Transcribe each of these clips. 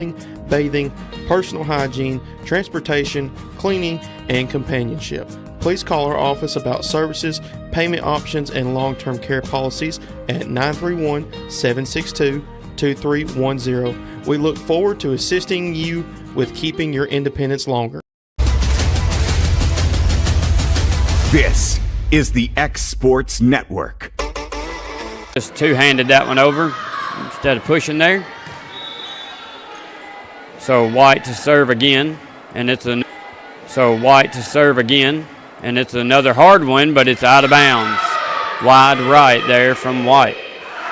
bathing, personal hygiene, transportation, cleaning, and companionship. Please call our office about services, payment options, and long-term care policies at 931-762-2310. We look forward to assisting you with keeping your independence longer. This is the X Sports Network. Just two-handed that one over instead of pushing there. So White to serve again, and it's another hard one, but it's out of bounds. Wide right there from White.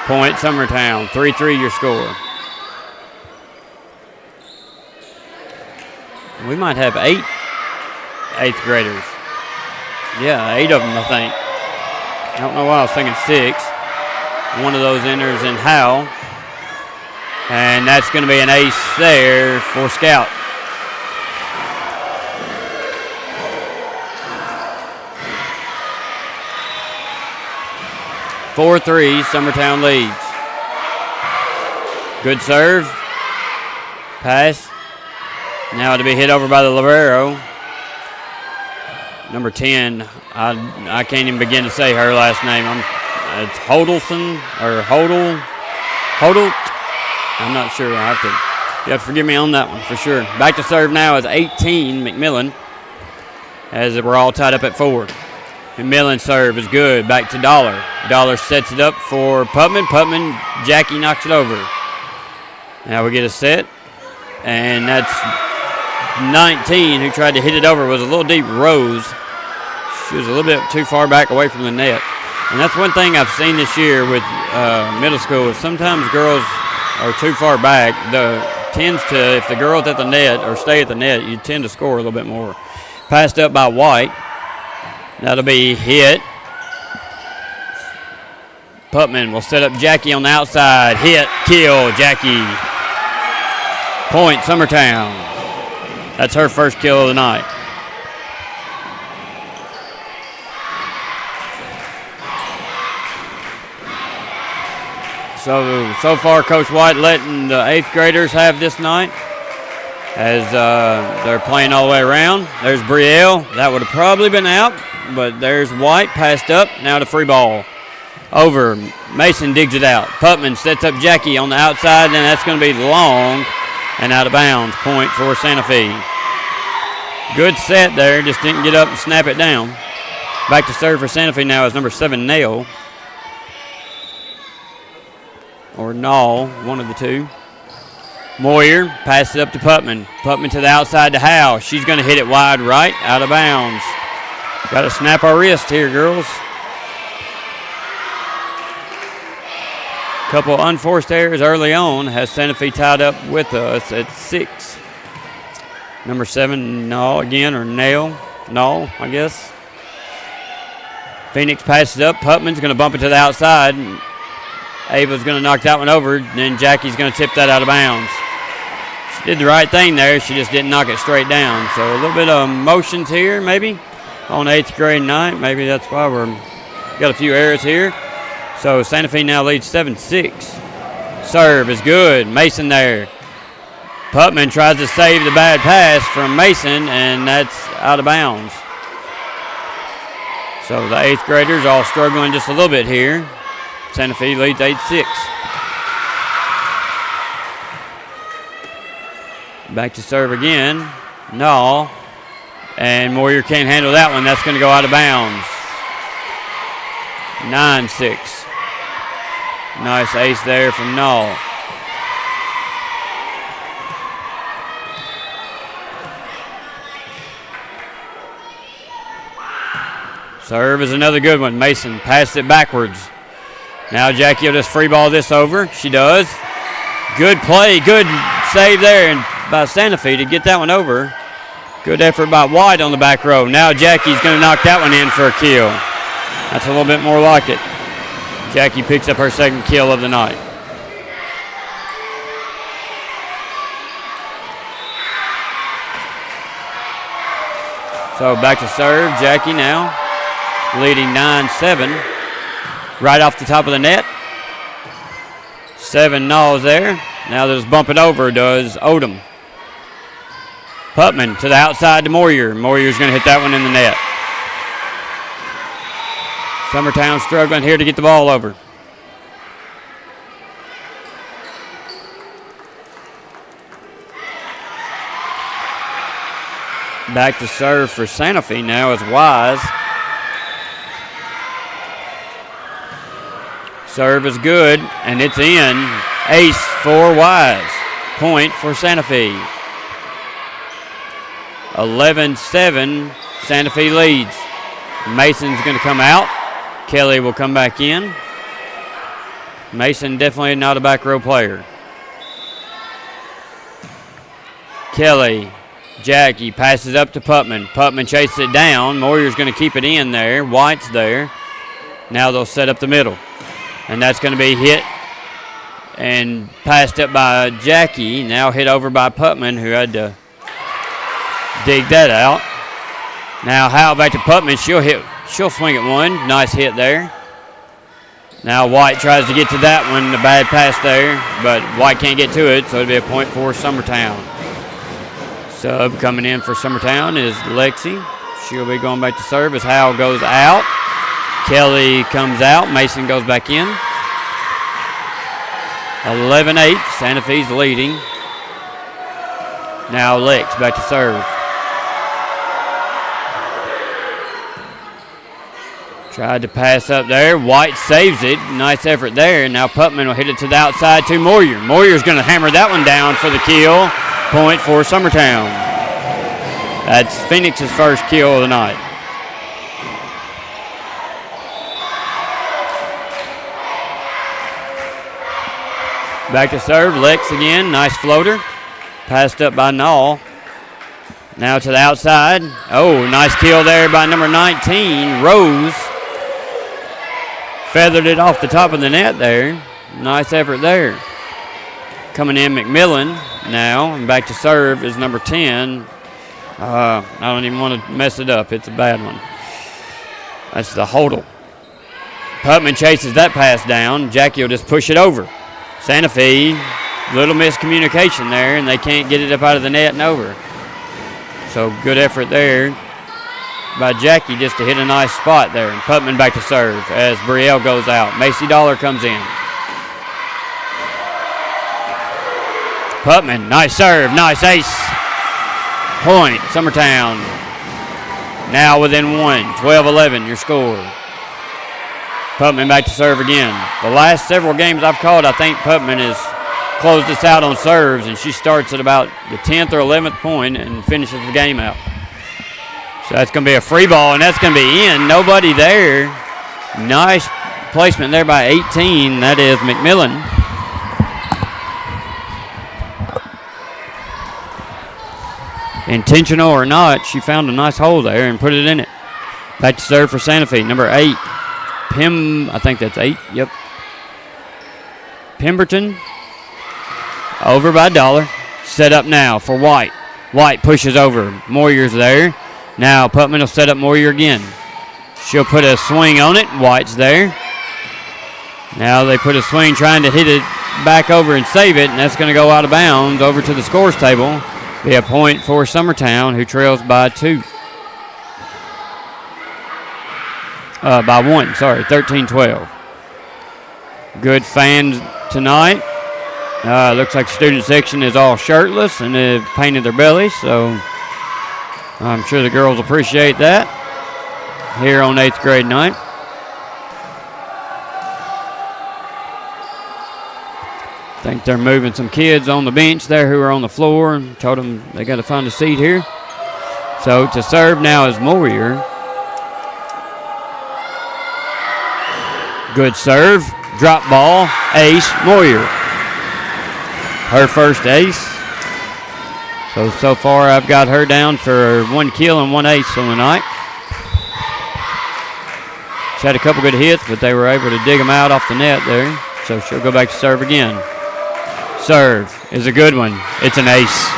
Point Summertown, 3-3 your score. We might have 8 eighth graders. Yeah, 8 of them, I think. I don't know why I was thinking 6. One of those enters in Howell. And that's going to be an ace there for Scout. (4-3), Summertown leads. Good serve. Pass. Now to be hit over by the libero. Number 10, I can't even begin to say her last name. It's Hodelson or Hodel. I'm not sure. You have to forgive me on that one for sure. Back to serve now is 18, McMillan, as we're all tied up at 4. McMillan serve is good. Back to Dollar. Dollar sets it up for Putman. Jackie knocks it over. Now we get a set, and that's 19 who tried to hit it over. Was a little deep. Rose. She was a little bit too far back away from the net. And that's one thing I've seen this year with middle school is sometimes girls are too far back. If the girl's at the net or stay at the net, you tend to score a little bit more. Passed up by White. That'll be hit. Putman will set up Jackie on the outside. Hit, kill, Jackie. Point, Summertown. That's her first kill of the night. So far, Coach White letting the 8th graders have this night as they're playing all the way around. There's Brielle. That would have probably been out, but there's White passed up. Now to free ball. Over. Mason digs it out. Putman sets up Jackie on the outside, and that's going to be long and out of bounds. Point for Santa Fe. Good set there. Just didn't get up and snap it down. Back to serve for Santa Fe now is number 7, Nail. Or Null, one of the two. Moyer passes it up to Putman. Putman to the outside to Howe. She's going to hit it wide right, out of bounds. Got to snap our wrist here, girls. Couple unforced errors early on has Santa Fe tied up with us at 6. Number 7, Null again, or Null, I guess. Phoenix passes up. Putman's going to bump it to the outside. Ava's going to knock that one over. Then Jackie's going to tip that out of bounds. She did the right thing there. She just didn't knock it straight down. So a little bit of motions here, maybe, on 8th grade night. Maybe that's why got a few errors here. So Santa Fe now leads 7-6. Serve is good. Mason there. Putman tries to save the bad pass from Mason, and that's out of bounds. So the 8th graders all struggling just a little bit here. Santa Fe leads 8-6. Back to serve again. No. And Moyer can't handle that one. That's going to go out of bounds. 9-6. Nice ace there from Null. Serve is another good one. Mason passed it backwards. Now Jackie will just free ball this over. She does. Good play. Good save there by Santa Fe to get that one over. Good effort by White on the back row. Now Jackie's going to knock that one in for a kill. That's a little bit more like it. Jackie picks up her second kill of the night. So back to serve. Jackie now leading 9-7. Right off the top of the net. 7 Nulls there. Now they'll just bump it over, does Odom. Putman to the outside to Moyer. Moyer's going to hit that one in the net. Summertown struggling here to get the ball over. Back to serve for Santa Fe now is Wise. Serve is good, and it's in. Ace for Wise. Point for Santa Fe. 11-7, Santa Fe leads. Mason's going to come out. Kelly will come back in. Mason definitely not a back row player. Kelly, Jackie passes up to Putman. Putman chases it down. Moyer's going to keep it in there. White's there. Now they'll set up the middle. And that's going to be hit and passed up by Jackie. Now hit over by Putman, who had to dig that out. Now Howe back to Putman. She'll swing at one. Nice hit there. Now White tries to get to that one. A bad pass there, but White can't get to it, so it'll be a point for Summertown. Sub coming in for Summertown is Lexi. She'll be going back to serve as Howe goes out. Kelly comes out. Mason goes back in. 11-8. Santa Fe's leading. Now Lex back to serve. Tried to pass up there. White saves it. Nice effort there. Now Putman will hit it to the outside to Moyer. Moyer's going to hammer that one down for the kill. Point for Summertown. That's Phoenix's first kill of the night. Back to serve. Lex again. Nice floater. Passed up by Nall. Now to the outside. Oh, nice kill there by number 19, Rose. Feathered it off the top of the net there. Nice effort there. Coming in McMillan now. And back to serve is number 10. I don't even want to mess it up. It's a bad one. That's the Hodel. Putman chases that pass down. Jackie will just push it over. Santa Fe, little miscommunication there, and they can't get it up out of the net and over. So good effort there by Jackie just to hit a nice spot there. And Putman back to serve as Brielle goes out. Macy Dollar comes in. Putman, nice serve, nice ace. Point, Summertown. Now within one, 12-11, your score. Putman back to serve again. The last several games I've called, I think Putman has closed us out on serves, and she starts at about the 10th or 11th point and finishes the game out. So that's going to be a free ball, and that's going to be in. Nobody there. Nice placement there by 18. That is McMillan. Intentional or not, she found a nice hole there and put it in it. Back to serve for Santa Fe, number 8. I think that's 8, yep. Pemberton, over by Dollar. Set up now for White. White pushes over. Moyer's there. Now Putman will set up Moyer again. She'll put a swing on it. White's there. Now they put a swing trying to hit it back over and save it, and that's going to go out of bounds over to the scores table. Be a point for Summertown, who trails by 2. By 1, sorry, 13-12. Good fans tonight. Looks like the student section is all shirtless and they've painted their bellies, so I'm sure the girls appreciate that here on 8th grade night. I think they're moving some kids on the bench there who are on the floor and told them they got to find a seat here. So to serve now is Moyer. Good serve, drop ball, ace, Moyer. Her first ace. So far I've got her down for 1 kill and 1 ace on the night. She had a couple good hits, but they were able to dig them out off the net there. So she'll go back to serve again. Serve is a good one. It's an ace.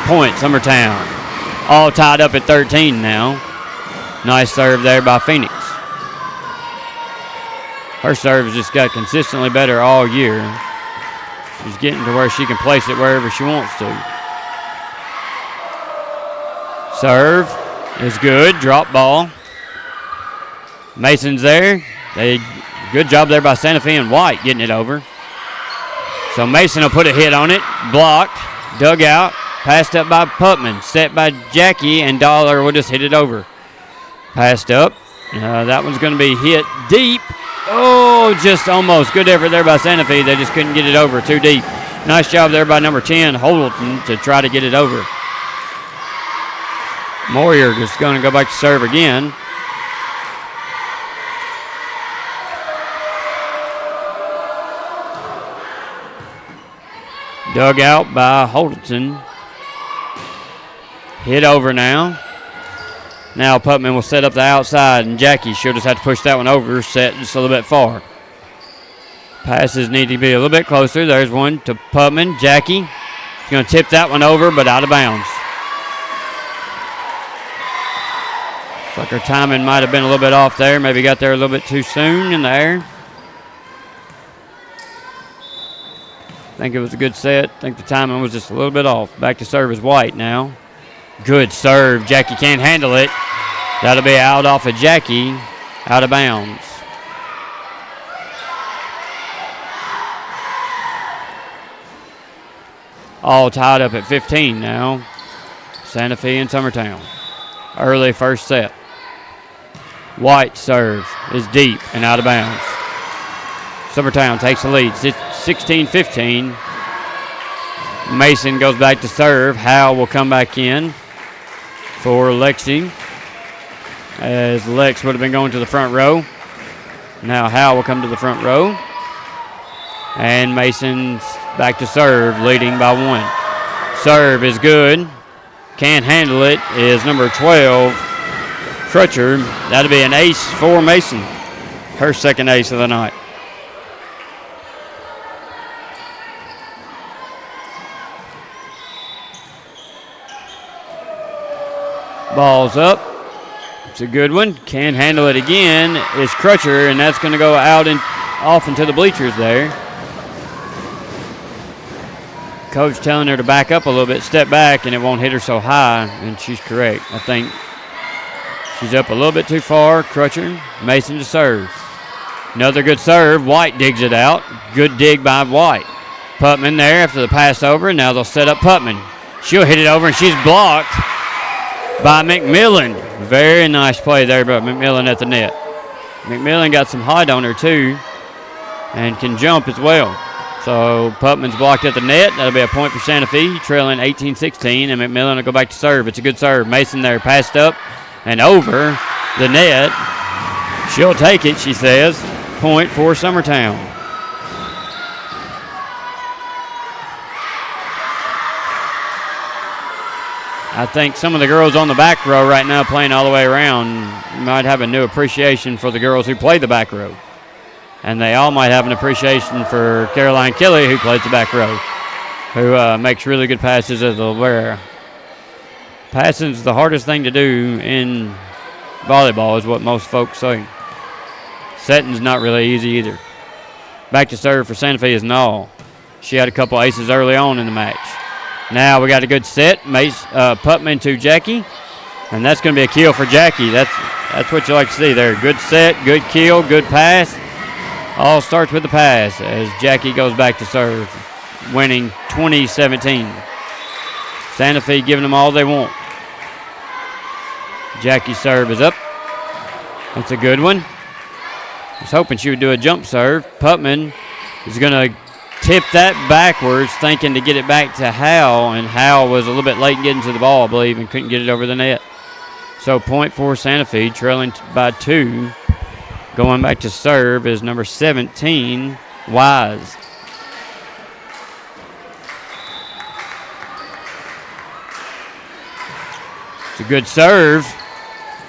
Point, Summertown. All tied up at 13 now. Nice serve there by Phoenix. Her serve has just got consistently better all year. She's getting to where she can place it wherever she wants to. Serve is good. Drop ball. Mason's there. Good job there by Santa Fe and White getting it over. So Mason will put a hit on it. Blocked. Dug out. Passed up by Putman. Set by Jackie, and Dollar will just hit it over. Passed up. That one's going to be hit deep. Oh, just almost. Good effort there by Santa Fe. They just couldn't get it over. Too deep. Nice job there by number 10, Holdleton, to try to get it over. Moyer just going to go back to serve again. Dug out by Holdleton. Hit over now. Now Putman will set up the outside, and Jackie, she'll just have to push that one over, set just a little bit far. Passes need to be a little bit closer. There's one to Putman. Jackie is going to tip that one over, but out of bounds. Looks like her timing might have been a little bit off there. Maybe got there a little bit too soon in the air. I think it was a good set. I think the timing was just a little bit off. Back to serve is White now. Good serve. Jackie can't handle it. That'll be out off of Jackie. Out of bounds. All tied up at 15 now. Santa Fe and Summertown. Early first set. White serve is deep and out of bounds. Summertown takes the lead. 16-15. Mason goes back to serve. Howell will come back in for Lexi, as Lex would have been going to the front row. Now Howell will come to the front row. And Mason's back to serve, leading by 1. Serve is good. Can't handle it is number 12, Crutcher. That'll be an ace for Mason. Her second ace of the night. Ball's up. It's a good one. Can't handle it again is Crutcher, and that's going to go out and off into the bleachers there. Coach telling her to back up a little bit, step back, and it won't hit her so high, and she's correct. I think she's up a little bit too far. Crutcher, Mason to serve. Another good serve. White digs it out. Good dig by White. Putman there after the pass over. Now they'll set up Putman. She'll hit it over, and she's blocked by McMillan. Very nice play there by McMillan at the net. McMillan got some height on her too and can jump as well. So Putman's blocked at the net. That'll be a point for Santa Fe, trailing 18-16, and McMillan will go back to serve. It's a good serve. Mason there passed up and over the net. She'll take it, she says. Point for Summertown. I think some of the girls on the back row right now playing all the way around might have a new appreciation for the girls who play the back row. And they all might have an appreciation for Caroline Kelly, who plays the back row, who makes really good passes as a libero. Passing is the hardest thing to do in volleyball, is what most folks say. Setting's not really easy either. Back to serve for Santa Fe is Null. She had a couple aces early on in the match. Now we got a good set. Putman to Jackie, and that's going to be a kill for Jackie. That's what you like to see there. Good set, good kill, good pass. All starts with the pass as Jackie goes back to serve, winning 20-17. Santa Fe giving them all they want. Jackie's serve is up. That's a good one. I was hoping she would do a jump serve. Putman is going to tip that backwards, thinking to get it back to Howell, and Howell was a little bit late getting to the ball, I believe, and couldn't get it over the net. So point for Santa Fe, trailing by 2. Going back to serve is number 17, Wise. It's a good serve,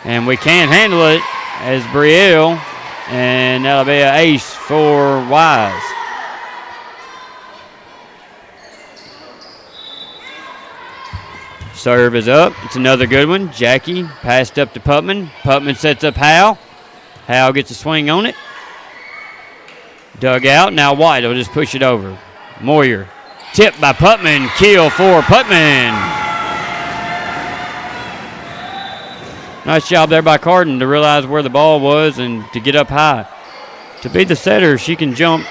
and we can't handle it as Brielle, and that'll be an ace for Wise. Serve is up. It's another good one. Jackie passed up to Putman. Putman sets up Howell. Howell gets a swing on it. Dug out. Now White will just push it over. Moyer. Tipped by Putman. Kill for Putman. Nice job there by Carden to realize where the ball was and to get up high. To be the setter, she can jump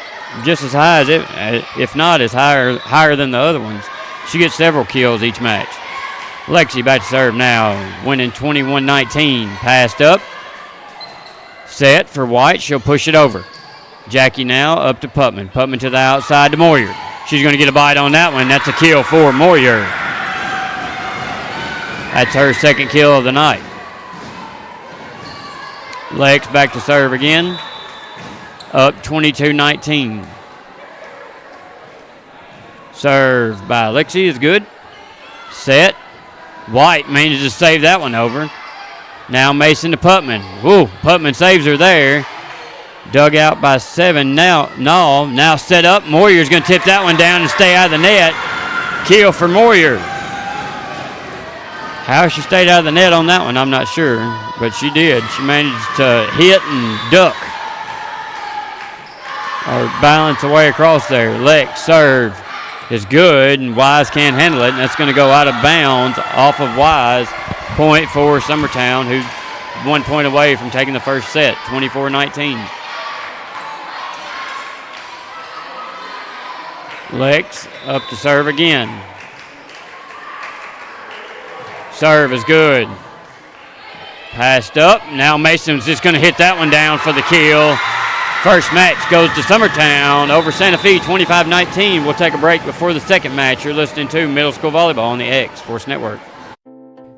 just as high as it, if not as higher than the other ones. She gets several kills each match. Lexi back to serve now, winning 21-19. Passed up. Set for White. She'll push it over. Jackie now up to Putman. Putman to the outside to Moyer. She's going to get a bite on that one. That's a kill for Moyer. That's her second kill of the night. Lex back to serve again. Up 22-19. Serve by Lexi is good. Set. White manages to save that one over. Now Mason to Putman. Whoa, Putman saves her there. Dug out by 7 now. Now set up. Moyer's going to tip that one down and stay out of the net. Kill for Moyer. How she stayed out of the net on that one, I'm not sure. But she did. She managed to hit and duck. Or balance away across there. Lex serve is good, and Wise can't handle it. And that's going to go out of bounds off of Wise. Point for Summertown, who's 1 point away from taking the first set, 24-19. Lex up to serve again. Serve is good. Passed up. Now Mason's just going to hit that one down for the kill. First match goes to Summertown over Santa Fe, 25-19. We'll take a break before the second match. You're listening to Middle School Volleyball on the X Sports Network.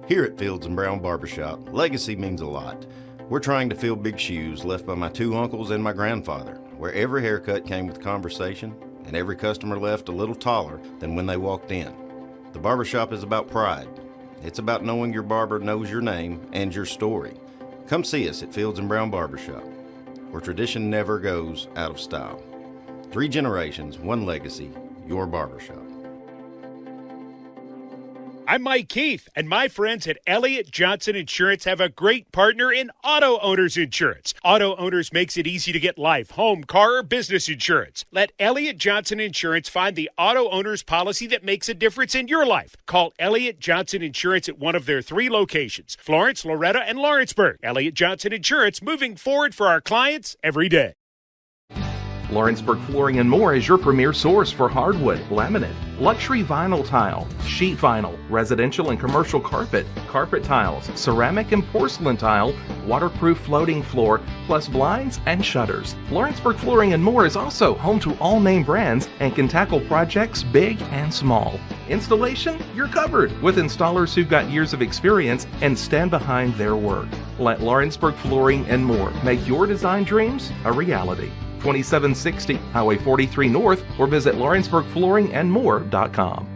Here at Fields & Brown Barbershop, legacy means a lot. We're trying to fill big shoes left by my 2 uncles and my grandfather, where every haircut came with conversation and every customer left a little taller than when they walked in. The barbershop is about pride. It's about knowing your barber knows your name and your story. Come see us at Fields & Brown Barbershop, where tradition never goes out of style. 3 generations, 1 legacy, your barbershop. I'm Mike Keith, and my friends at Elliott Johnson Insurance have a great partner in Auto Owners Insurance. Auto Owners makes it easy to get life, home, car, or business insurance. Let Elliott Johnson Insurance find the Auto Owners policy that makes a difference in your life. Call Elliott Johnson Insurance at one of their 3 locations, Florence, Loretto, and Lawrenceburg. Elliott Johnson Insurance, moving forward for our clients every day. Lawrenceburg Flooring and More is your premier source for hardwood, laminate, luxury vinyl tile, sheet vinyl, residential and commercial carpet, carpet tiles, ceramic and porcelain tile, waterproof floating floor, plus blinds and shutters. Lawrenceburg Flooring and More is also home to all name brands and can tackle projects big and small. Installation? You're covered with installers who've got years of experience and stand behind their work. Let Lawrenceburg Flooring and More make your design dreams a reality. 2760 Highway 43 North, or visit LawrenceburgFlooringandMore.com.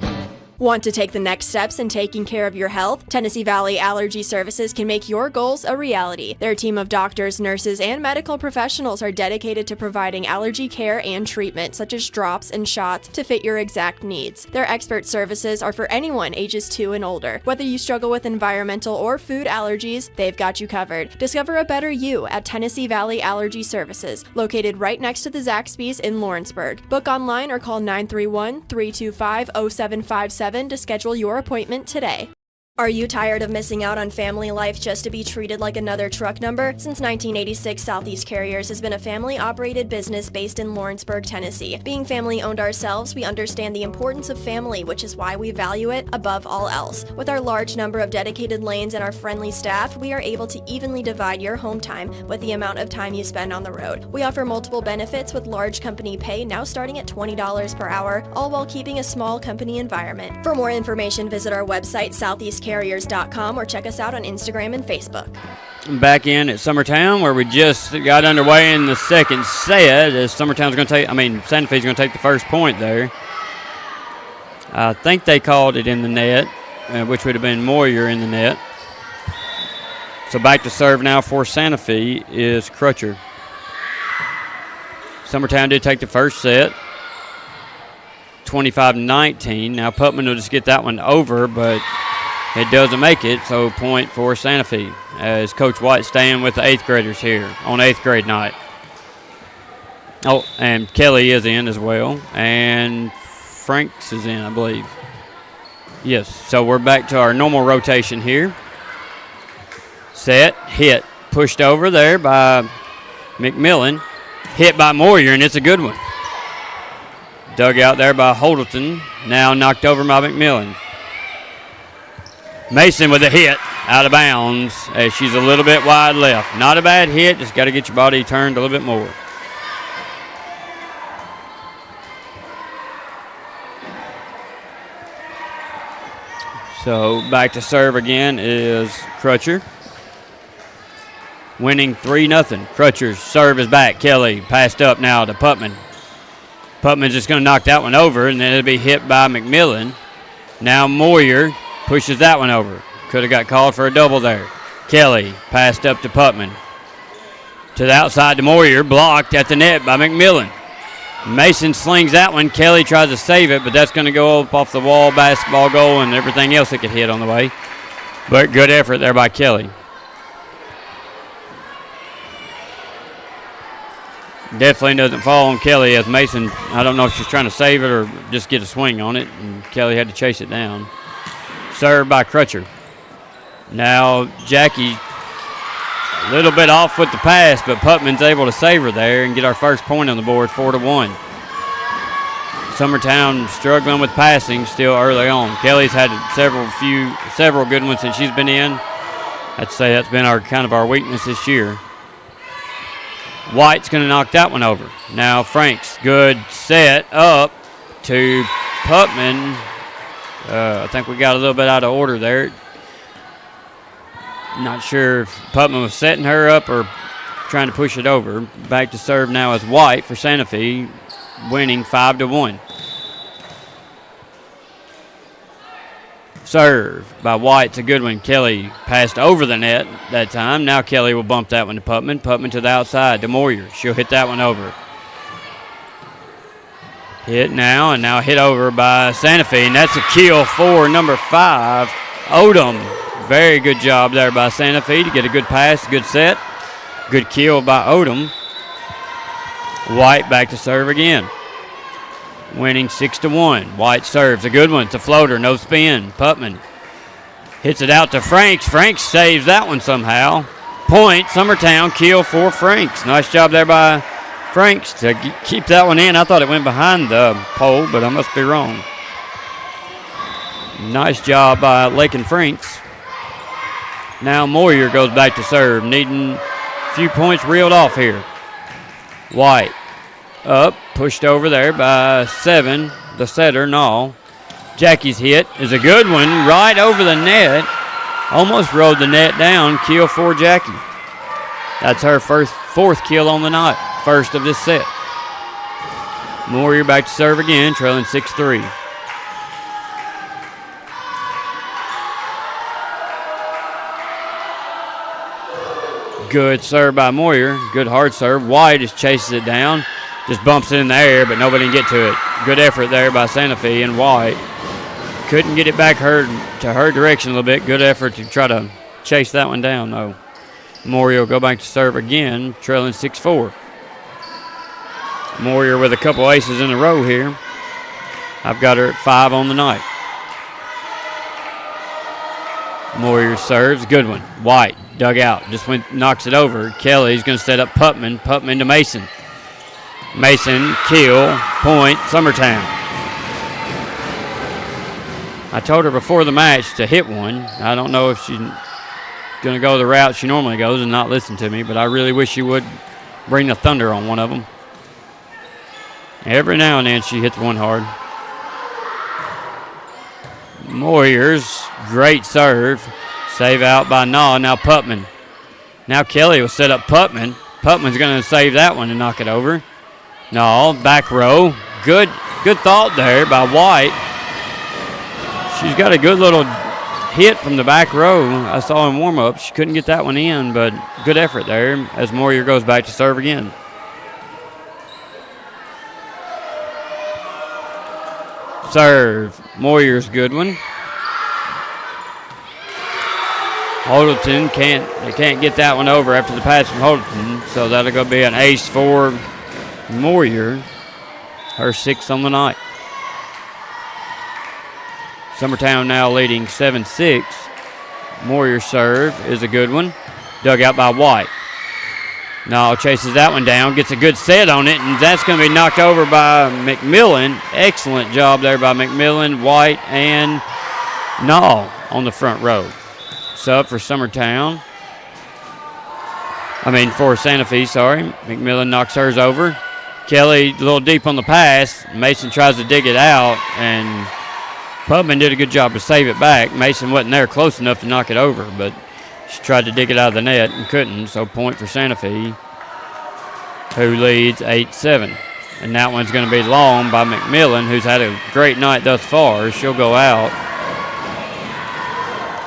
Want to take the next steps in taking care of your health? Tennessee Valley Allergy Services can make your goals a reality. Their team of doctors, nurses, and medical professionals are dedicated to providing allergy care and treatment, such as drops and shots, to fit your exact needs. Their expert services are for anyone ages 2 and older. Whether you struggle with environmental or food allergies, they've got you covered. Discover a better you at Tennessee Valley Allergy Services, located right next to the Zaxby's in Lawrenceburg. Book online or call 931-325-0757 to schedule your appointment today. Are you tired of missing out on family life just to be treated like another truck number? Since 1986, Southeast Carriers has been a family-operated business based in Lawrenceburg, Tennessee. Being family-owned ourselves, we understand the importance of family, which is why we value it above all else. With our large number of dedicated lanes and our friendly staff, we are able to evenly divide your home time with the amount of time you spend on the road. We offer multiple benefits with large company pay now starting at $20 per hour, all while keeping a small company environment. For more information, visit our website, southeastcarriers.com, or check us out on Instagram and Facebook. Back in at Summertown, where we just got underway in the second set, as Santa Fe's going to take the first point there. I think they called it in the net, which would have been Moyer in the net. So back to serve now for Santa Fe is Crutcher. Summertown did take the first set, 25-19. Now Putman will just get that one over, but it doesn't make it, so point for Santa Fe, as Coach White staying with the 8th graders here on 8th grade night. Oh, and Kelly is in as well. And Franks is in, I believe. Yes, so we're back to our normal rotation here. Set, hit, pushed over there by McMillan. Hit by Moyer, and it's a good one. Dug out there by Holdleton. Now knocked over by McMillan. Mason with a hit out of bounds as she's a little bit wide left. Not a bad hit, just got to get your body turned a little bit more. So back to serve again is Crutcher. Winning 3-0. Crutcher's serve is back. Kelly passed up now to Putman. Putman's just going to knock that one over, and then it'll be hit by McMillan. Now Moyer pushes that one over. Could have got called for a double there. Kelly passed up to Putman. To the outside to Moyer, blocked at the net by McMillan. Mason slings that one. Kelly tries to save it, but that's going to go up off the wall, basketball goal, and everything else it could hit on the way. But good effort there by Kelly. Definitely doesn't fall on Kelly as Mason, I don't know if she's trying to save it or just get a swing on it, and Kelly had to chase it down. Served by Crutcher. Now Jackie a little bit off with the pass, but Putman's able to save her there and get our first point on the board, 4-1. Summertown struggling with passing still early on. Kelly's had several good ones since she's been in. I'd say that's been our weakness this year. White's going to knock that one over. Now Franks, good set up to Putman. I think we got a little bit out of order there. Not sure if Putman was setting her up or trying to push it over. Back to serve now is White for Santa Fe, winning 5-1. Serve by White's a good one. Kelly passed over the net that time. Now Kelly will bump that one to Putman. Putman to the outside to Moyer. She'll hit that one over. Hit now, and now hit over by Santa Fe, and that's a kill for number 5, Odom. Very good job there by Santa Fe to get a good pass, good set. Good kill by Odom. White back to serve again. Winning 6-1. White serves a good one. It's a floater, no spin. Putman hits it out to Franks. Franks saves that one somehow. Point, Summertown, kill for Franks. Nice job there by Franks to keep that one in. I thought it went behind the pole, but I must be wrong. Nice job by Lakin Franks. Now Moyer goes back to serve, needing a few points reeled off here. White up, pushed over there by 7, the setter, Nall. Jackie's hit is a good one, right over the net. Almost rode the net down, kill for Jackie. That's her fourth kill on the night, first of this set. Moyer back to serve again, trailing 6-3. Good serve by Moyer. Good hard serve. White just chases it down. Just bumps it in the air, but nobody can get to it. Good effort there by Santa Fe, and White couldn't get it back to her direction a little bit. Good effort to try to chase that one down, though. Moyer will go back to serve again, trailing 6-4. Moyer with a couple aces in a row here. I've got her at 5 on the night. Moyer serves, good one. White dug out, just knocks it over. Kelly's going to set up Putman. Putman to Mason. Mason, kill, point, Summertown. I told her before the match to hit one. I don't know if she's going to go the route she normally goes and not listen to me, but I really wish she would bring the thunder on one of them. Every now and then she hits one hard. Moyer's great serve. Save out by Naw. Now Putman. Now Kelly will set up Putman. Putman's going to save that one and knock it over. Naw, back row. Good thought there by White. She's got a good little hit from the back row. I saw in warm-up. She couldn't get that one in, but good effort there as Moyer goes back to serve again. Serve. Moyer's good one. Holdleton can't get that one over after the pass from Holdleton, so that'll go be an ace for Moyer, her 6th on the night. Summertown now leading 7-6. Moyer serve is a good one. Dug out by White. Nall chases that one down, gets a good set on it, and that's going to be knocked over by McMillan. Excellent job there by McMillan, White, and Nall on the front row. Sub for Summertown. For Santa Fe, sorry. McMillan knocks hers over. Kelly a little deep on the pass. Mason tries to dig it out, and Pubman did a good job to save it back. Mason wasn't there close enough to knock it over, but she tried to dig it out of the net and couldn't, so point for Santa Fe, who leads 8-7. And that one's going to be long by McMillan, who's had a great night thus far. She'll go out,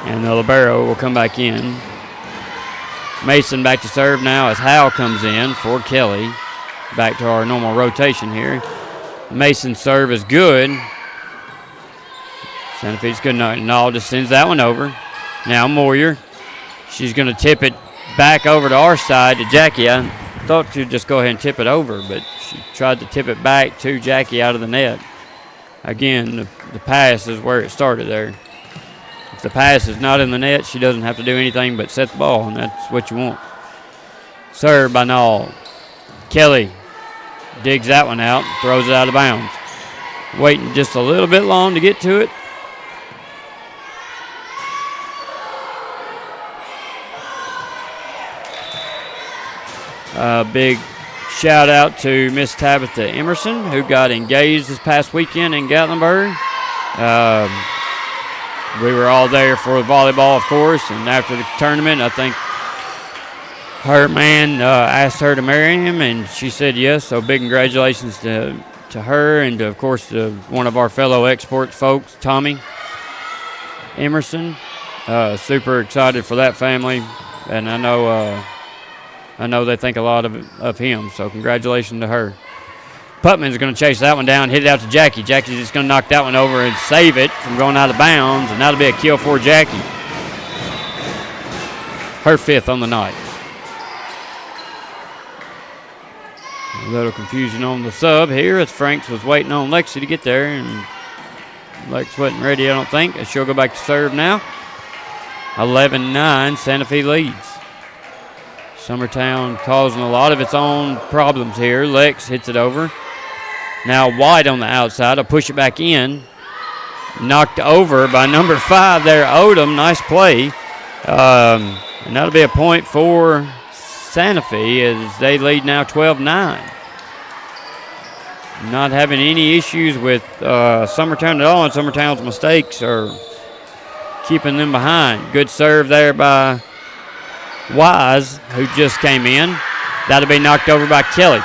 and the libero will come back in. Mason back to serve now as Howe comes in for Kelly. Back to our normal rotation here. Mason's serve is good. Santa Fe's good. Nall just sends that one over. Now Moyer. She's going to tip it back over to our side to Jackie. I thought she'd just go ahead and tip it over, but she tried to tip it back to Jackie out of the net. Again, the pass is where it started there. If the pass is not in the net, she doesn't have to do anything but set the ball, and that's what you want. Serve by Nall. Kelly digs that one out, throws it out of bounds. Waiting just a little bit long to get to it. Big shout out to Miss Tabitha Emerson, who got engaged this past weekend in Gatlinburg. We were all there for volleyball, of course, and after the tournament, I think her man asked her to marry him, and she said yes. So big congratulations to her and, of course, to one of our fellow Exports folks, Tommy Emerson. Super excited for that family, and I know they think a lot of him, so congratulations to her. Putman's going to chase that one down, hit it out to Jackie. Jackie's just going to knock that one over and save it from going out of bounds, and that'll be a kill for Jackie. Her fifth on the night. A little confusion on the sub here as Franks was waiting on Lexi to get there, and Lex wasn't ready, I don't think. She'll go back to serve now. 11-9, Santa Fe leads. Summertown causing a lot of its own problems here. Lex hits it over. Now White on the outside. I'll push it back in. Knocked over by number 5 there, Odom. Nice play. And that'll be a point for Santa Fe as they lead now 12-9. Not having any issues with Summertown at all, and Summertown's mistakes are keeping them behind. Good serve there by Wise, who just came in. That'll be knocked over by Kelly.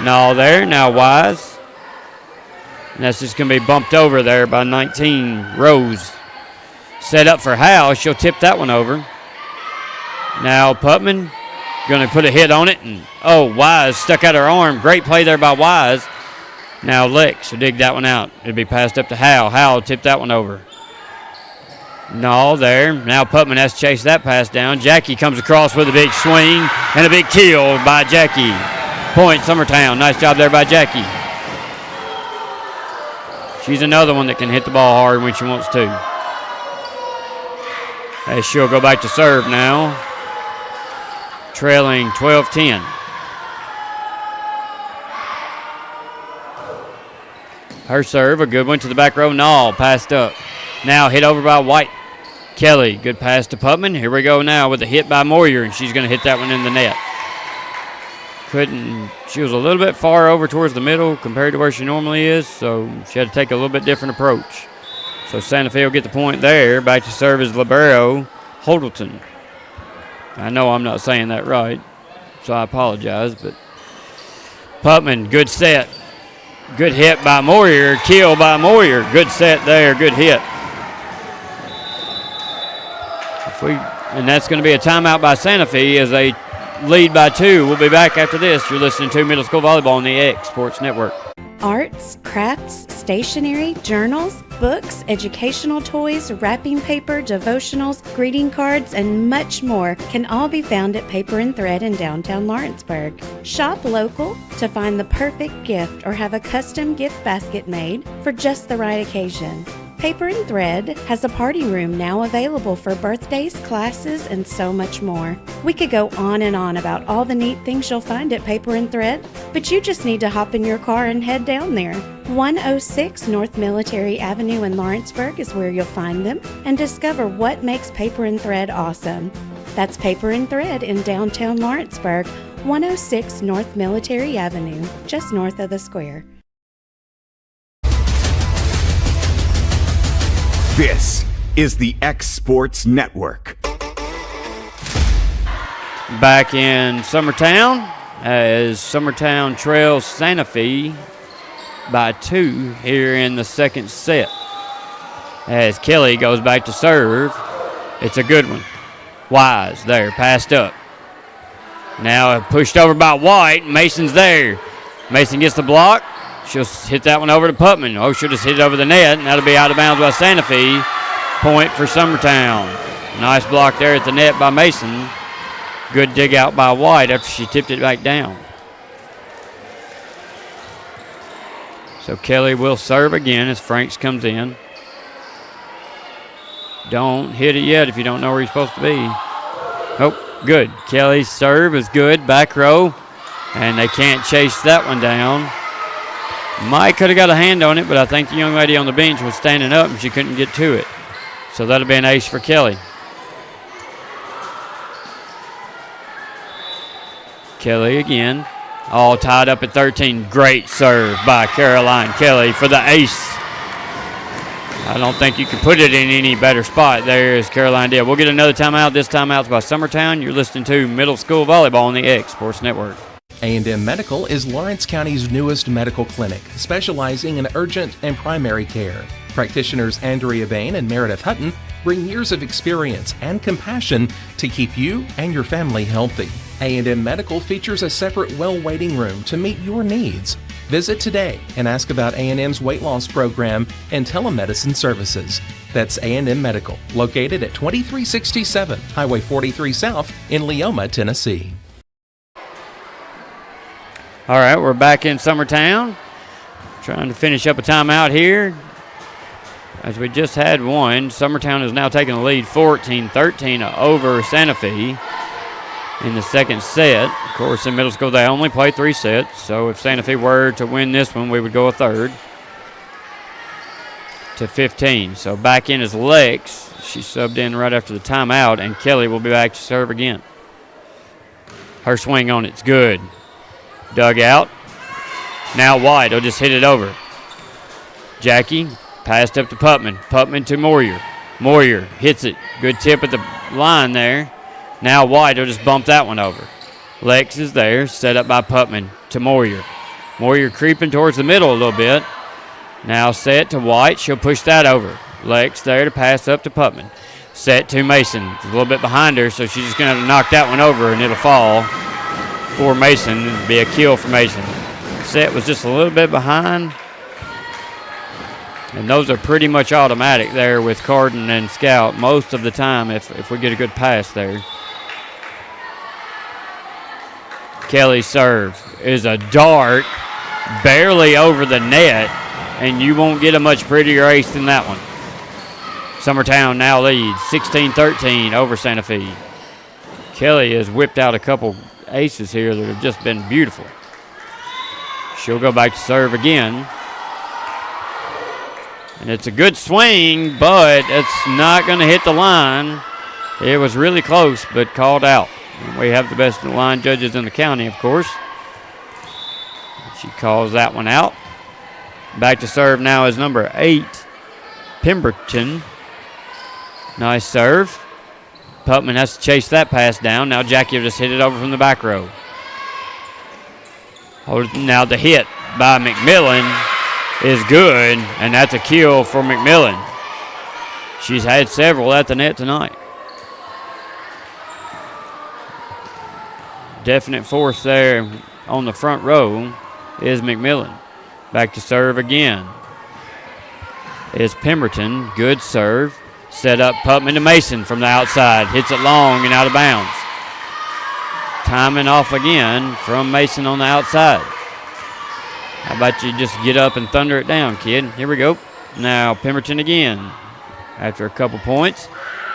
No there, now Wise. And that's just going to be bumped over there by 19, Rose. Set up for Howe. She'll tip that one over. Now Putman going to put a hit on it. And Wise stuck out her arm. Great play there by Wise. Now Lex will dig that one out. It'll be passed up to Howe. Howe will tip that one over. No, there. Now Putman has to chase that pass down. Jackie comes across with a big swing and a big kill by Jackie. Point, Summertown. Nice job there by Jackie. She's another one that can hit the ball hard when she wants to. As she'll go back to serve now. Trailing 12-10. Her serve, a good one to the back row. Nall passed up. Now hit over by White. Kelly, good pass to Putman. Here we go now with a hit by Moyer, and she's going to hit that one in the net. She was a little bit far over towards the middle compared to where she normally is, so she had to take a little bit different approach. So Santa Fe will get the point there. Back to serve is libero Holdleton. I know I'm not saying that right, so I apologize, but Putman, good set. Good hit by Moyer, kill by Moyer. Good set there, good hit. And that's going to be a timeout by Santa Fe as they lead by 2. We'll be back after this. You're listening to Middle School Volleyball on the X Sports Network. Arts, crafts, stationery, journals, books, educational toys, wrapping paper, devotionals, greeting cards, and much more can all be found at Paper and Thread in downtown Lawrenceburg. Shop local to find the perfect gift or have a custom gift basket made for just the right occasion. Paper and Thread has a party room now available for birthdays, classes, and so much more. We could go on and on about all the neat things you'll find at Paper and Thread, but you just need to hop in your car and head down there. 106 North Military Avenue in Lawrenceburg is where you'll find them and discover what makes Paper and Thread awesome. That's Paper and Thread in downtown Lawrenceburg, 106 North Military Avenue, just north of the square. This is the X Sports Network. Back in Summertown, as Summertown trails Santa Fe by 2 here in the second set. As Kelly goes back to serve, it's a good one. Wise there, passed up. Now pushed over by White. Mason's there. Mason gets the block. She'll hit that one over to Putman. Oh, she'll just hit it over the net, and that'll be out of bounds by Santa Fe. Point for Summertown. Nice block there at the net by Mason. Good dig out by White after she tipped it back down. So Kelly will serve again as Franks comes in. Don't hit it yet if you don't know where you're supposed to be. Oh, good. Kelly's serve is good. Back row. And they can't chase that one down. Mike could have got a hand on it, but I think the young lady on the bench was standing up and she couldn't get to it. So that'll be an ace for Kelly. Kelly again, all tied up at 13. Great serve by Caroline Kelly for the ace. I don't think you can put it in any better spot there as Caroline did. We'll get another timeout. This timeout's by Summertown. You're listening to Middle School Volleyball on the X Sports Network. A&M Medical is Lawrence County's newest medical clinic, specializing in urgent and primary care. Practitioners Andrea Bain and Meredith Hutton bring years of experience and compassion to keep you and your family healthy. A&M Medical features a separate well waiting room to meet your needs. Visit today and ask about A&M's weight loss program and telemedicine services. That's A&M Medical, located at 2367 Highway 43 South in Leoma, Tennessee. All right, we're back in Summertown. Trying to finish up a timeout here. As we just had one, Summertown is now taking the lead 14-13 over Santa Fe in the second set. Of course, in middle school, they only play 3 sets. So if Santa Fe were to win this one, we would go a third to 15. So back in is Lex. She subbed in right after the timeout, and Kelly will be back to serve again. Her swing on it's good. Dug out. Now White will just hit it over. Jackie passed up to Putman. Putman to Moyer. Moyer hits it. Good tip at the line there. Now White will just bump that one over. Lex is there, set up by Putman to Moyer. Moyer creeping towards the middle a little bit. Now set to White. She'll push that over. Lex there to pass up to Putman. Set to Mason. It's a little bit behind her, so she's just going to have to knock that one over, and it'll fall for Mason. It'll be a kill for Mason. Set was just a little bit behind. And those are pretty much automatic there with Carden and Scout most of the time if we get a good pass there. Kelly's serve is a dart, barely over the net, and you won't get a much prettier ace than that one. Summertown now leads 16-13 over Santa Fe. Kelly has whipped out a couple aces here that have just been beautiful. She'll go back to serve again. And it's a good swing, but it's not going to hit the line. It was really close, but called out. And we have the best line judges in the county, of course. She calls that one out. Back to serve now is number 8, Pemberton. Nice serve. Putman has to chase that pass down. Now Jackie will just hit it over from the back row. Now the hit by McMillan is good, and that's a kill for McMillan. She's had several at the net tonight. Definite force there on the front row is McMillan. Back to serve again is Pemberton. Good serve. Set up Putman to Mason from the outside. Hits it long and out of bounds. Timing off again from Mason on the outside. How about you just get up and thunder it down, kid? Here we go. Now Pemberton again. After a couple points,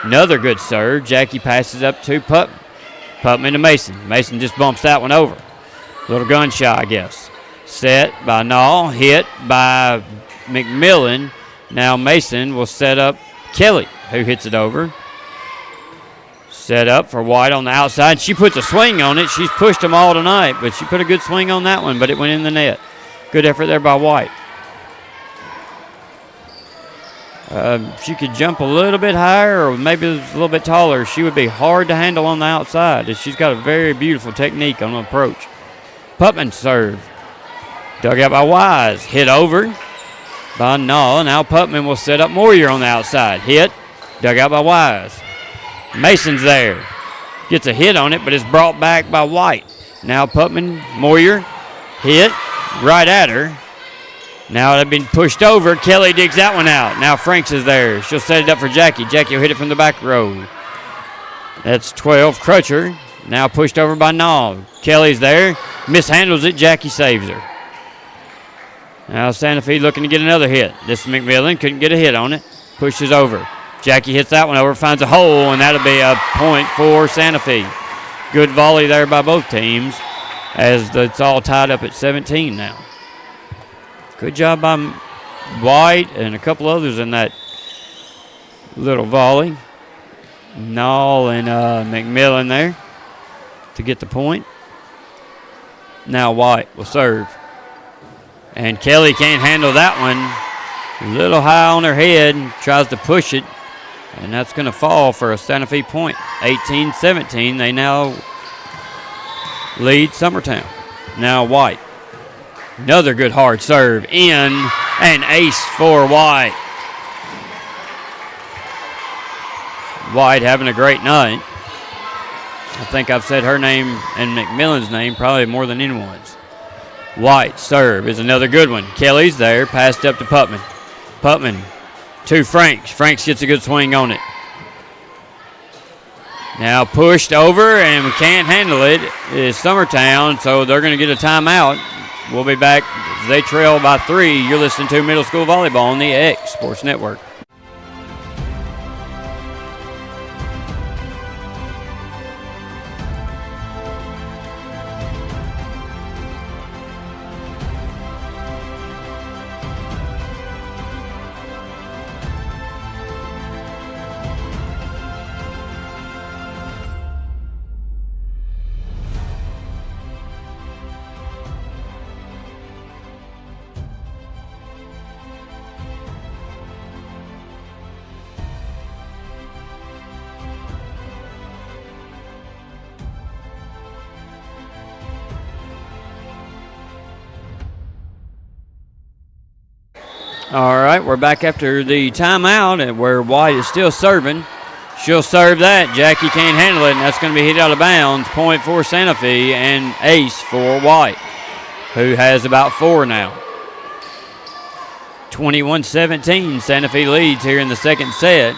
another good serve. Jackie passes up to Putman. Putman to Mason. Mason just bumps that one over. Little gun shy, I guess. Set by Nall, hit by McMillan. Now Mason will set up Kelly, who hits it over. Set up for White on the outside. She puts a swing on it. She's pushed them all tonight, but she put a good swing on that one, but it went in the net. Good effort there by White. She could jump a little bit higher or maybe a little bit taller. She would be hard to handle on the outside. She's got a very beautiful technique on the approach. Putman serve. Dug out by Wise. Hit over by Null. Now Putman will set up Moyer on the outside. Hit. Dug out by Wise. Mason's there. Gets a hit on it, but it's brought back by White. Now Putman, Moyer. Hit. Right at her. Now they've been pushed over. Kelly digs that one out. Now Franks is there. She'll set it up for Jackie. Jackie will hit it from the back row. That's 12. Crutcher. Now pushed over by Nall. Kelly's there. Mishandles it. Jackie saves her. Now Santa Fe looking to get another hit. This is McMillan. Couldn't get a hit on it. Pushes over. Jackie hits that one over. Finds a hole, and that'll be a point for Santa Fe. Good volley there by both teams as it's all tied up at 17 now. Good job by White and a couple others in that little volley. Nall and McMillan there to get the point. Now White will serve. And Kelly can't handle that one. A little high on her head. Tries to push it. And that's going to fall for a Santa Fe point. 18-17. They now lead Summertown. Now White. Another good hard serve in, and ace for White. White having a great night. I think I've said her name and McMillan's name probably more than anyone's. White serve is another good one. Kelly's there, passed up to Putman. Putman to Franks. Franks gets a good swing on it. Now pushed over and can't handle it is Summertown, so they're going to get a timeout. We'll be back. They trail by 3. You're listening to Middle School Volleyball on the X Sports Network. All right, we're back after the timeout and where White is still serving. She'll serve that. Jackie can't handle it, and that's going to be hit out of bounds. Point for Santa Fe and ace for White, who has about 4 now. 21-17, Santa Fe leads here in the second set,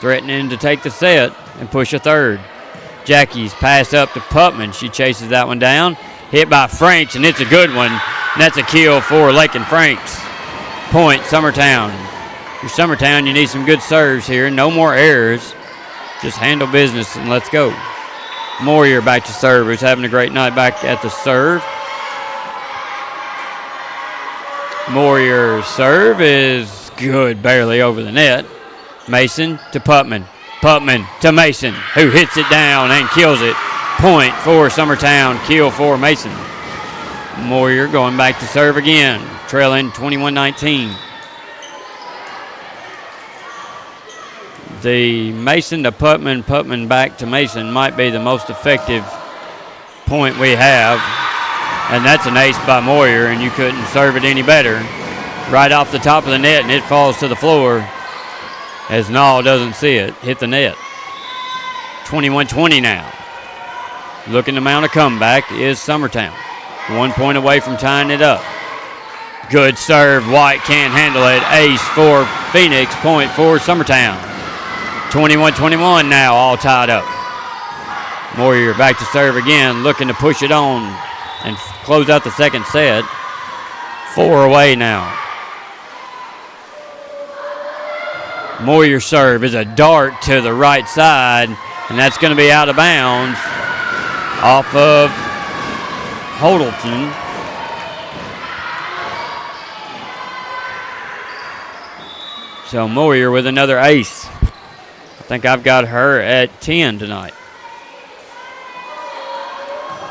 threatening to take the set and push a third. Jackie's pass up to Putman. She chases that one down. Hit by Franks, and it's a good one. And that's a kill for Lakin Franks. Point, Summertown. For Summertown, you need some good serves here. No more errors. Just handle business and let's go. Moyer back to serve. Who's having a great night back at the serve. Moyer's serve is good, barely over the net. Mason to Putman. Putman to Mason, who hits it down and kills it. Point for Summertown, kill for Mason. Moyer going back to serve again, trailing 21-19. The Mason to Putman, Putman back to Mason might be the most effective point we have. And that's an ace by Moyer, and you couldn't serve it any better. Right off the top of the net, and it falls to the floor as Nall doesn't see it hit the net. 21-20 now. Looking to mount a comeback is Summertown. 1 point away from tying it up. Good serve. White can't handle it. Ace for Phoenix. Point for Summertown. 21-21 now, all tied up. Moyer back to serve again, looking to push it on and close out the second set. 4 away now. Moyer's serve is a dart to the right side, and that's going to be out of bounds off of Holdleton. So Moyer with another ace. I think I've got her at 10 tonight.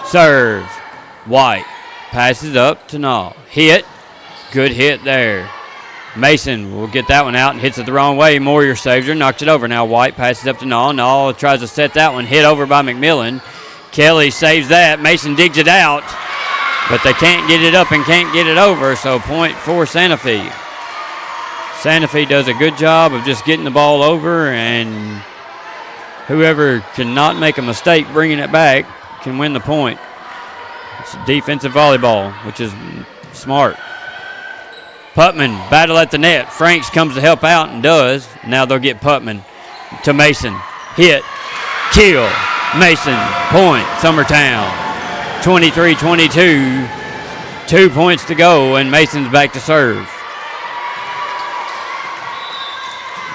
Serve. White. Passes up to Nall. Hit. Good hit there. Mason will get that one out and hits it the wrong way. Moyer saves her, knocks it over. Now White passes up to Nall. Nall tries to set that one. Hit over by McMillan. Kelly saves that. Mason digs it out, but they can't get it up and can't get it over, so point for Santa Fe. Santa Fe does a good job of just getting the ball over, and whoever cannot make a mistake bringing it back can win the point. It's defensive volleyball, which is smart. Putman, battle at the net. Franks comes to help out and does. Now they'll get Putman to Mason. Hit, kill, Mason, point, Summertown. 23-22, 2 points to go, and Mason's back to serve.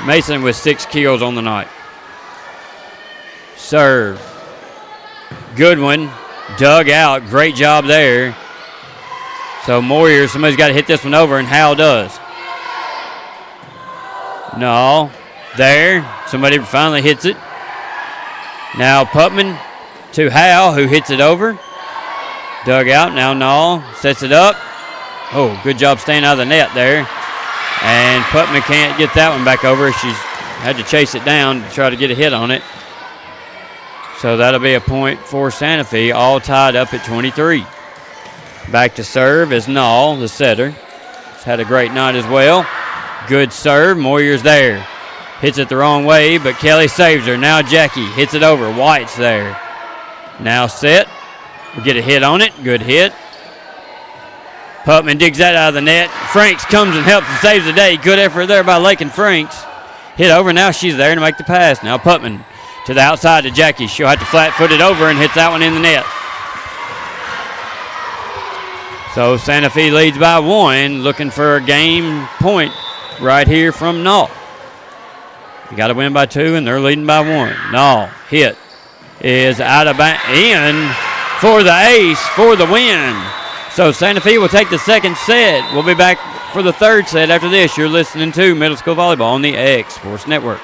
Mason with 6 kills on the night. Serve. Good one. Dug out. Great job there. So Moyer, somebody's got to hit this one over, and Howell does. No. There. Somebody finally hits it. Now Putman to Howell, who hits it over. Dug out. Now Nall sets it up. Oh, good job staying out of the net there. And Putman can't get that one back over. She's had to chase it down to try to get a hit on it. So that'll be a point for Santa Fe, all tied up at 23. Back to serve is Nall, the setter. He's had a great night as well. Good serve. Moyer's there. Hits it the wrong way, but Kelly saves her. Now Jackie hits it over. White's there. Now set. We get a hit on it. Good hit. Putman digs that out of the net. Franks comes and helps and saves the day. Good effort there by Lake and Franks. Hit over. Now she's there to make the pass. Now Putman to the outside to Jackie. She'll have to flat-foot it over and hits that one in the net. So Santa Fe leads by 1, looking for a game point right here from Nall. You got to win by 2, and they're leading by 1. Nall hit is out of in for the ace for the win. So Santa Fe will take the second set. We'll be back for the third set after this. You're listening to Middle School Volleyball on the X Sports Network.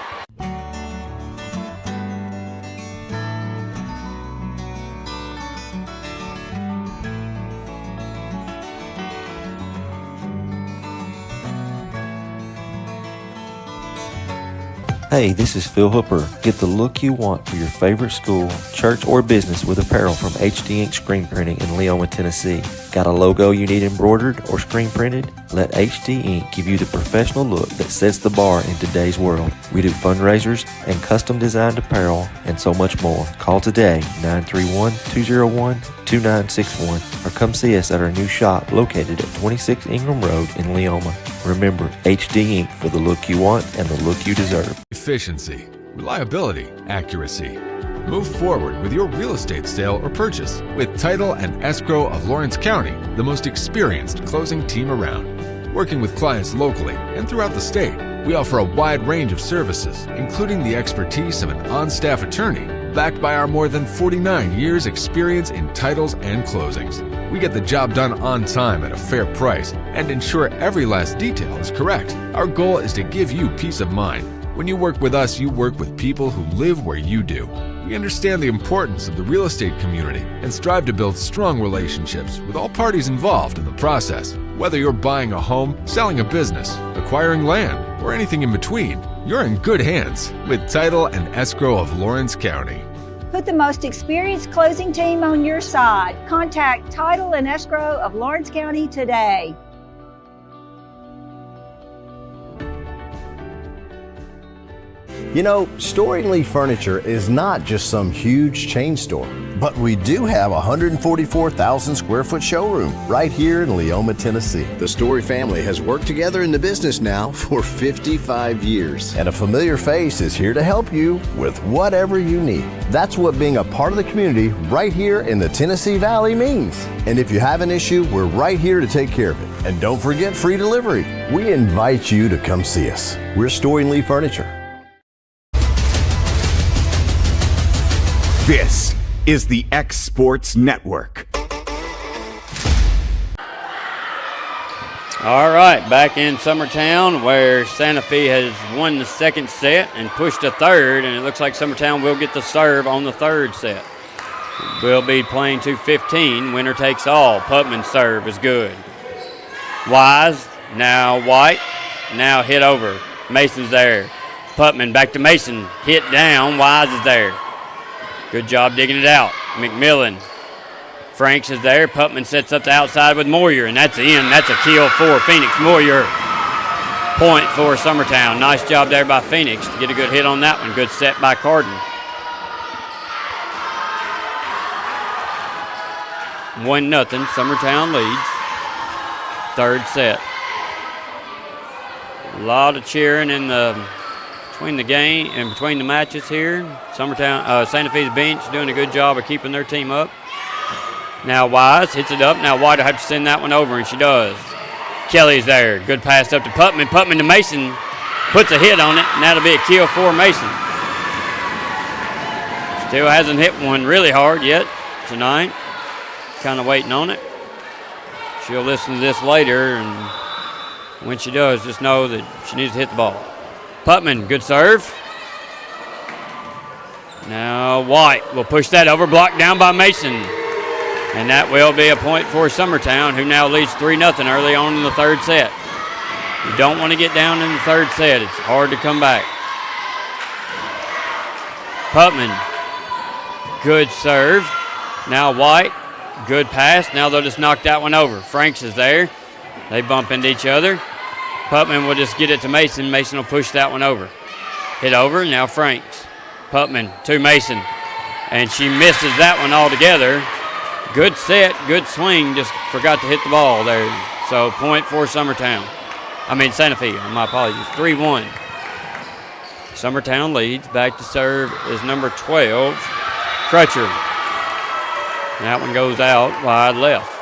Hey, this is Phil Hooper. Get the look you want for your favorite school, church, or business with apparel from HD Ink Screen Printing in Leoma, Tennessee. Got a logo you need embroidered or screen printed? Let HD Ink give you the professional look that sets the bar in today's world. We do fundraisers and custom designed apparel and so much more. Call today, 931-201-2961, or come see us at our new shop located at 26 Ingram Road in Leoma. Remember, HD Ink for the look you want and the look you deserve. Efficiency, reliability, accuracy. Move forward with your real estate sale or purchase with Title and Escrow of Lawrence County, the most experienced closing team around. Working with clients locally and throughout the state, we offer a wide range of services, including the expertise of an on-staff attorney, backed by our more than 49 years experience in titles and closings. We get the job done on time at a fair price and ensure every last detail is correct. Our goal is to give you peace of mind. When you work with us, you work with people who live where you do. We understand the importance of the real estate community and strive to build strong relationships with all parties involved in the process. Whether you're buying a home, selling a business, acquiring land, or anything in between, you're in good hands with Title and Escrow of Lawrence County. Put the most experienced closing team on your side. Contact Title and Escrow of Lawrence County today. You know, Storing Lee Furniture is not just some huge chain store, but we do have a 144,000 square foot showroom right here in Leoma, Tennessee. The Story family has worked together in the business now for 55 years. And a familiar face is here to help you with whatever you need. That's what being a part of the community right here in the Tennessee Valley means. And if you have an issue, we're right here to take care of it. And don't forget free delivery. We invite you to come see us. We're Story & Lee Furniture. This is the X Sports Network. All right, back in Summertown where Santa Fe has won the second set and pushed a third, and it looks like Summertown will get the serve on the third set. We'll be playing to 15. Winner takes all. Putman's serve is good. Wise, now White, now hit over. Mason's there. Putman back to Mason. Hit down. Wise is there. Good job digging it out. McMillan. Franks is there. Putman sets up the outside with Moyer, and that's in. That's a kill for Phoenix. Moyer. Point for Summertown. Nice job there by Phoenix to get a good hit on that one. Good set by Carden. 1-0. Summertown leads. Third set. A lot of cheering between the game and between the matches here. Santa Fe's bench doing a good job of keeping their team up. Now Wise hits it up. Now White will have to send that one over, and she does. Kelly's there. Good pass up to Putman. Putman to Mason. Puts a hit on it, and that'll be a kill for Mason. Still hasn't hit one really hard yet tonight. Kind of waiting on it. She'll listen to this later, and when she does, just know that she needs to hit the ball. Putman, good serve. Now White will push that over, blocked down by Mason. And that will be a point for Summertown, who now leads 3-0 early on in the third set. You don't want to get down in the third set. It's hard to come back. Putman, good serve. Now White, good pass. Now they'll just knock that one over. Franks is there. They bump into each other. Putman will just get it to Mason. Mason will push that one over. Hit over, now Franks. Putman to Mason. And she misses that one altogether. Good set, good swing, just forgot to hit the ball there. So point for Santa Fe, my apologies. 3-1. Summertown leads. Back to serve is number 12, Crutcher. That one goes out wide left.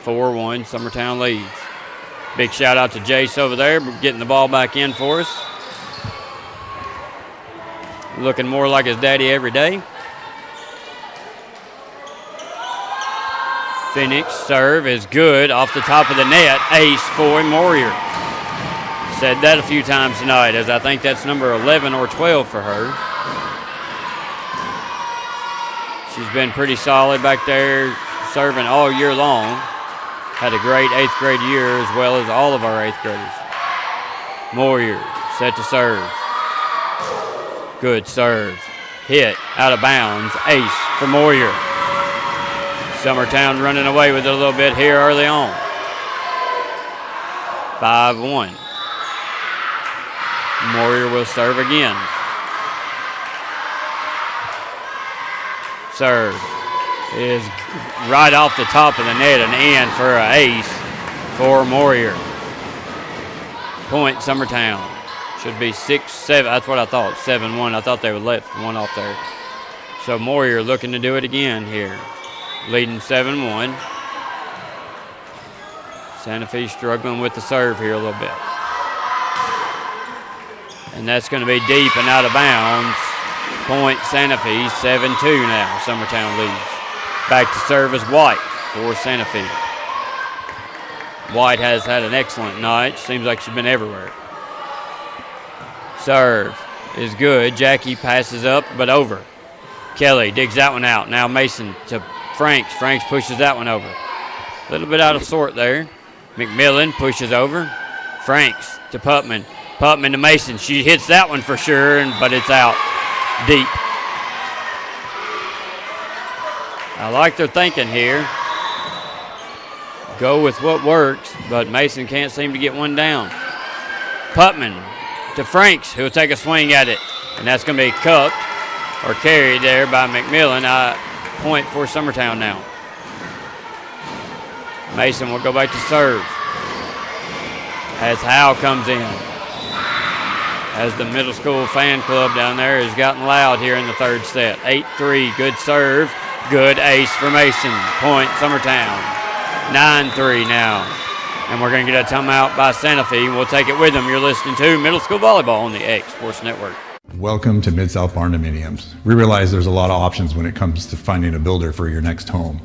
4-1, Summertown leads. Big shout out to Jace over there getting the ball back in for us. Looking more like his daddy every day. Phoenix serve is good off the top of the net. Ace for Moyer. Said that a few times tonight, as I think that's number 11 or 12 for her. She's been pretty solid back there, serving all year long. Had a great 8th grade year as well as all of our 8th graders. Moyer set to serve. Good serve. Hit out of bounds. Ace for Moyer. Summertown running away with it a little bit here early on. 5-1. Moyer will serve again. Serve is right off the top of the net and in for an ace for Moyer. Point Summertown. Should be 6-7. That's what I thought. 7-1. I thought they would let one off there. So Moyer looking to do it again here. Leading 7-1. Santa Fe struggling with the serve here a little bit. And that's going to be deep and out of bounds. Point Santa Fe, 7-2 now. Summertown leads. Back to serve is White for Santa Fe. White has had an excellent night. Seems like she's been everywhere. Serve is good. Jackie passes up, but over. Kelly digs that one out. Now Mason to Franks. Franks pushes that one over. A little bit out of sort there. McMillan pushes over. Franks to Putman. Putman to Mason. She hits that one for sure, but it's out deep. I like their thinking here. Go with what works, but Mason can't seem to get one down. Putman to Franks, who will take a swing at it. And that's going to be cupped or carried there by McMillan. Point for Summertown now. Mason will go back to serve. As Howe comes in. As the middle school fan club down there has gotten loud here in the third set. 8-3, good serve. Good ace for Mason. Point Summertown. 9-3 now. And we're going to get a timeout by Santa Fe, and we'll take it with them. You're listening to Middle School Volleyball on the X Sports Network. Welcome to Mid-South Barndominiums. We realize there's a lot of options when it comes to finding a builder for your next home.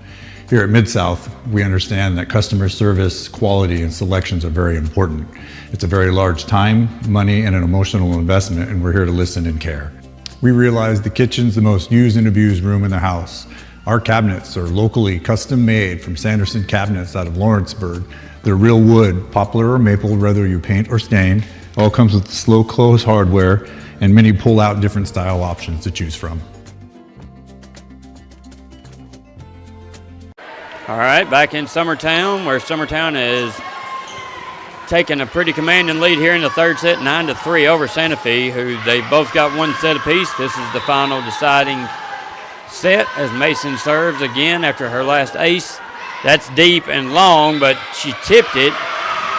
Here at Mid-South, we understand that customer service, quality, and selections are very important. It's a very large time, money, and an emotional investment, and we're here to listen and care. We realize the kitchen's the most used and abused room in the house. Our cabinets are locally custom made from Sanderson Cabinets out of Lawrenceburg. They're real wood, poplar or maple, whether you paint or stain. All comes with slow close hardware and many pull-out different style options to choose from. All right, back in Summertown, where Summertown is taking a pretty commanding lead here in the third set, 9-3 over Santa Fe, who they both got one set apiece. This is the final deciding set as Mason serves again after her last ace. That's deep and long, but she tipped it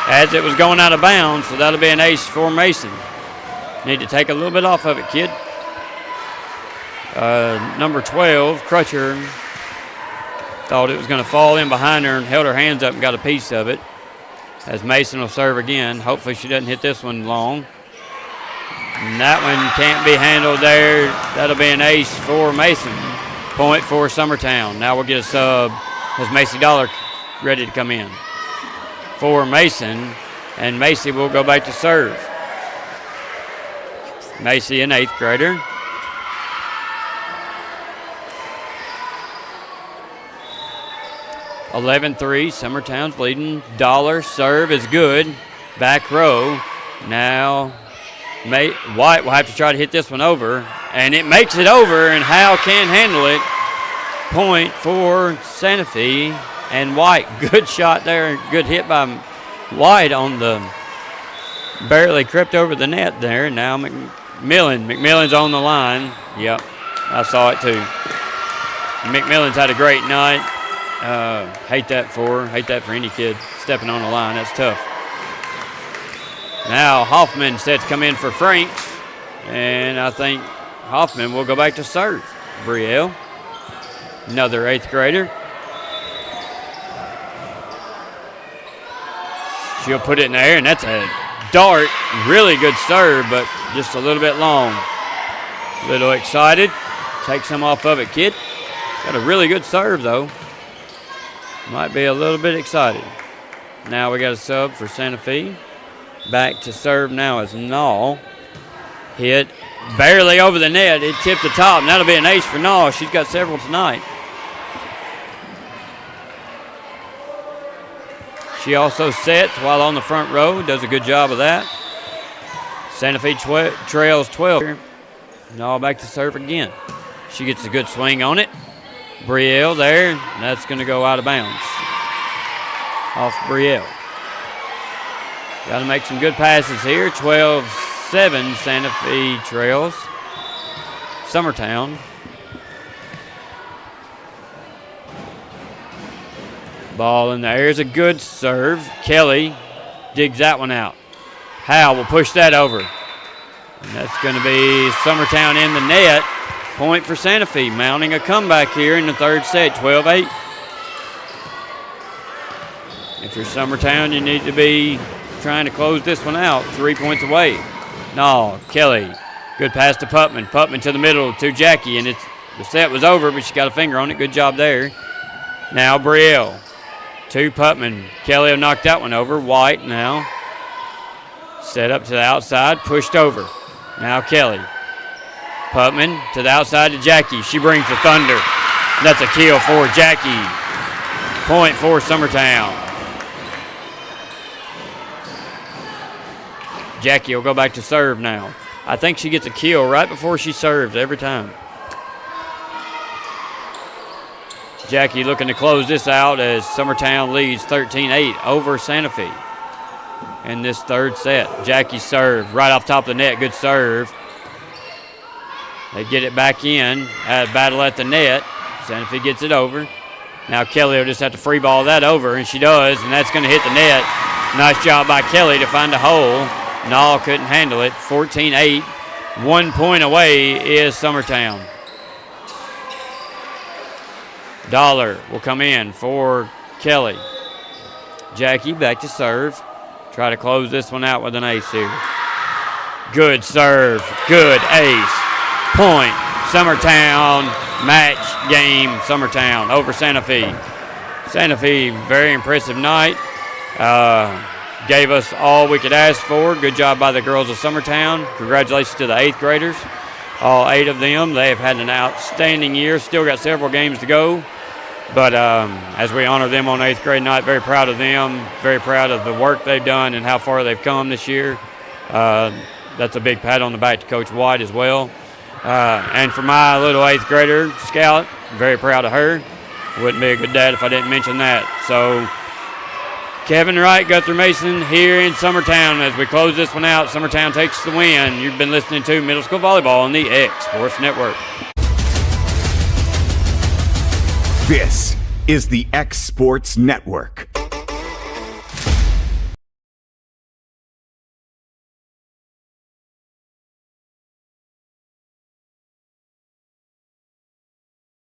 as it was going out of bounds, so that'll be an ace for Mason. Need to take a little bit off of it, kid. Number 12, Crutcher, thought it was going to fall in behind her and held her hands up and got a piece of it. As Mason will serve again. Hopefully she doesn't hit this one long. And that one can't be handled there. That'll be an ace for Mason. Point for Summertown. Now we'll get a sub as Macy Dollar ready to come in for Mason, and Macy will go back to serve. Macy, an 8th grader. (11-3). Summertown's leading. Dollar serve is good. Back row. Now White will have to try to hit this one over, and it makes it over, and Howe can't handle it. Point for Santa Fe and White. Good shot there. Good hit by White on the, barely crept over the net there. Now McMillan's on the line. Yep, I saw it too. McMillan's had a great night. Hate that for any kid stepping on the line. That's tough. Now Hoffman said to come in for Franks, and I think Hoffman will go back to serve. Brielle, another 8th grader. She'll put it in the air, and that's a dart. Really good serve, but just a little bit long. A little excited. Take some off of it, kid. Got a really good serve, though. Might be a little bit excited. Now we got a sub for Santa Fe. Back to serve now is Nall. Hit barely over the net. It tipped the top, and that'll be an ace for Nall. She's got several tonight. She also sets while on the front row. Does a good job of that. Santa Fe trails 12. Nall back to serve again. She gets a good swing on it. Brielle there. That's going to go out of bounds. Off Brielle. Got to make some good passes here. 12-7 Santa Fe trails Summertown. Ball in the air is a good serve. Kelly digs that one out. Howe will push that over. And that's going to be Summertown in the net. Point for Santa Fe, mounting a comeback here in the third set, 12-8. If you're Summertown, you need to be trying to close this one out. 3 points away. No, Kelly. Good pass to Putman. Putman to the middle to Jackie, and the set was over, but she got a finger on it. Good job there. Now Brielle to Putman. Kelly will knock that one over. White now. Set up to the outside, pushed over. Now Kelly. Putman to the outside to Jackie. She brings the thunder. That's a kill for Jackie. Point for Summertown. Jackie will go back to serve now. I think she gets a kill right before she serves every time. Jackie looking to close this out as Summertown leads 13-8 over Santa Fe in this third set. Jackie serve right off top of the net. Good serve. They get it back in. Battle at the net. Santa Fe gets it over. Now Kelly will just have to free ball that over, and she does, and that's going to hit the net. Nice job by Kelly to find a hole. Nall couldn't handle it. 14-8. 1 point away is Summertown. Dollar will come in for Kelly. Jackie back to serve. Try to close this one out with an ace here. Good serve. Good ace. Point. Summertown. Match game. Summertown over Santa Fe. Santa Fe, very impressive night. Gave us all we could ask for. Good job by the girls of Summertown. Congratulations to the 8th graders. All 8 of them. They have had an outstanding year. Still got several games to go. But as we honor them on 8th grade night, very proud of them. Very proud of the work they've done and how far they've come this year. That's a big pat on the back to Coach White as well. And for my little 8th grader, Scout, very proud of her. Wouldn't be a good dad if I didn't mention that. So Kevin Wright, Guthrie Mason here in Summertown as we close this one out. Summertown takes the win. You've been listening to Middle School Volleyball on the X Sports Network. This is the X Sports Network.